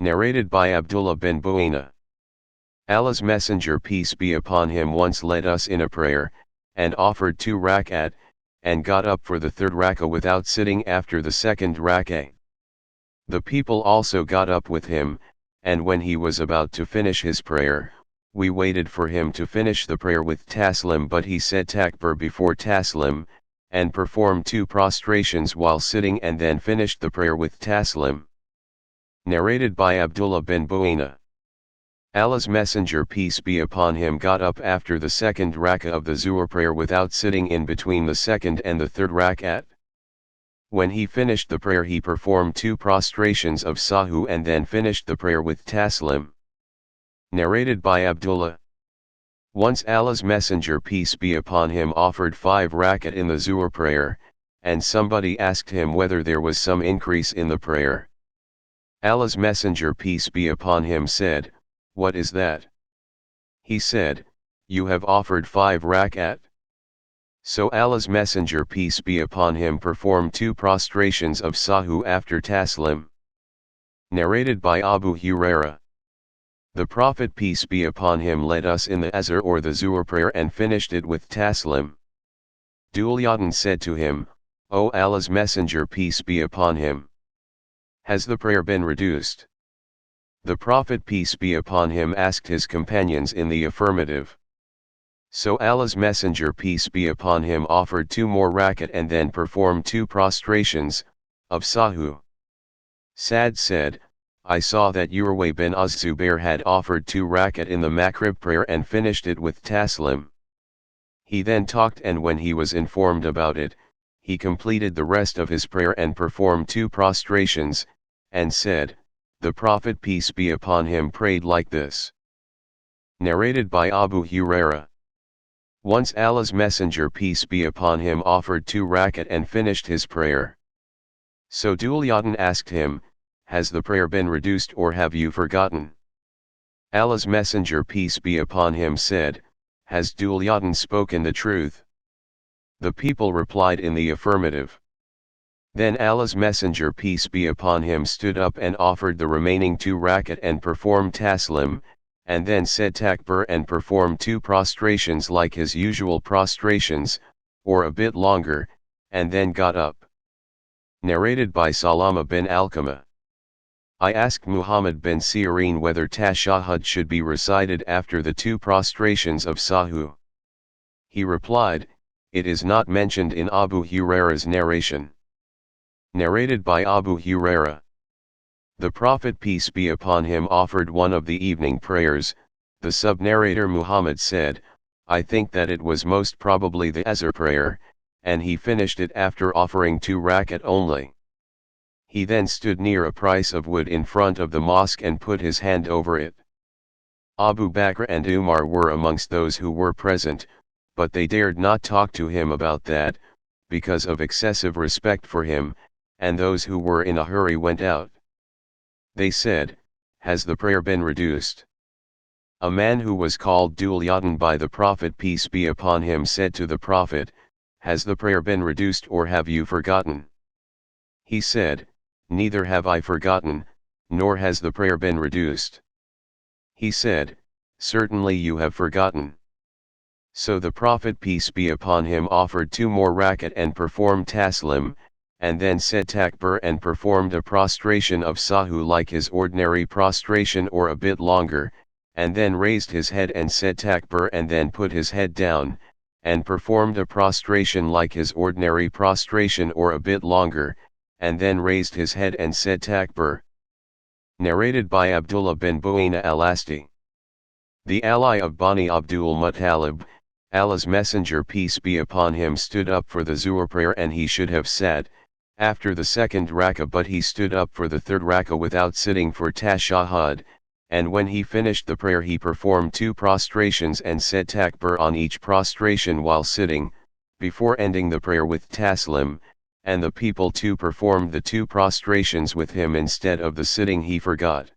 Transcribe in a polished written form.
Narrated by Abdullah bin Bu'ayna. Allah's Messenger peace be upon him once led us in a prayer, and offered 2 rak'at, and got up for the 3rd rak'ah without sitting after the 2nd rak'ah. The people also got up with him, and when he was about to finish his prayer, we waited for him to finish the prayer with taslim, but he said takbir before taslim, and performed 2 prostrations while sitting and then finished the prayer with taslim. Narrated by Abdullah bin Bu'ayna. Allah's Messenger peace be upon him got up after the 2nd rak'ah of the Zuhr prayer without sitting in between the 2nd and the 3rd rak'at. When he finished the prayer he performed 2 prostrations of sahu and then finished the prayer with taslim. Narrated by Abdullah. Once Allah's Messenger peace be upon him offered 5 rak'at in the Zuhr prayer, and somebody asked him whether there was some increase in the prayer. Allah's Messenger peace be upon him said, "What is that?" He said, "You have offered 5 rak'at." So Allah's Messenger peace be upon him performed 2 prostrations of sahu after taslim. Narrated by Abu Hurairah. The Prophet peace be upon him led us in the Asr or the Zuhr prayer and finished it with taslim. Dulyadin said to him, "O Allah's Messenger peace be upon him, has the prayer been reduced?" The Prophet peace be upon him asked his companions in the affirmative. So Allah's Messenger peace be upon him offered 2 more rak'at and then performed 2 prostrations of sahu. Sa'd said, "I saw that Urwa bin Az-Zubair had offered 2 rak'at in the Maghrib prayer and finished it with taslim. He then talked, and when he was informed about it, he completed the rest of his prayer and performed 2 prostrations, and said, 'The Prophet peace be upon him prayed like this.'" Narrated by Abu Hurairah. Once Allah's Messenger peace be upon him offered 2 rak'at and finished his prayer. So Dulyadin asked him, "Has the prayer been reduced or have you forgotten?" Allah's Messenger peace be upon him said, "Has Dulyadin spoken the truth?" The people replied in the affirmative. Then Allah's Messenger peace be upon him stood up and offered the remaining 2 rak'at and performed taslim, and then said takbir and performed 2 prostrations like his usual prostrations, or a bit longer, and then got up. Narrated by Salama bin Alqamah. I asked Muhammad bin Sirin whether tashahhud should be recited after the 2 prostrations of sahu. He replied, "It is not mentioned in Abu Hurairah's narration." Narrated by Abu Hurairah. The Prophet peace be upon him offered one of the evening prayers. The sub-narrator Muhammad said, "I think that it was most probably the Asr prayer, and he finished it after offering 2 rak'at only. He then stood near a piece of wood in front of the mosque and put his hand over it. Abu Bakr and Umar were amongst those who were present, but they dared not talk to him about that, because of excessive respect for him, and those who were in a hurry went out. They said, 'Has the prayer been reduced?' A man who was called Dulyadin by the Prophet peace be upon him said to the Prophet, 'Has the prayer been reduced or have you forgotten?' He said, 'Neither have I forgotten, nor has the prayer been reduced.' He said, 'Certainly you have forgotten.' So the Prophet peace be upon him offered 2 more rak'at and performed taslim, and then said takbir and performed a prostration of sahu like his ordinary prostration or a bit longer, and then raised his head and said takbir and then put his head down, and performed a prostration like his ordinary prostration or a bit longer, and then raised his head and said takbir." Narrated by Abdullah bin Bu'ayna al-Asti. The ally of Bani Abdul Muttalib, Allah's Messenger peace be upon him stood up for the Zuhr prayer, and he should have sat after the 2nd rak'ah, but he stood up for the 3rd rak'ah without sitting for tashahhud, and when he finished the prayer he performed 2 prostrations and said takbir on each prostration while sitting, before ending the prayer with taslim, and the people too performed the 2 prostrations with him instead of the sitting he forgot.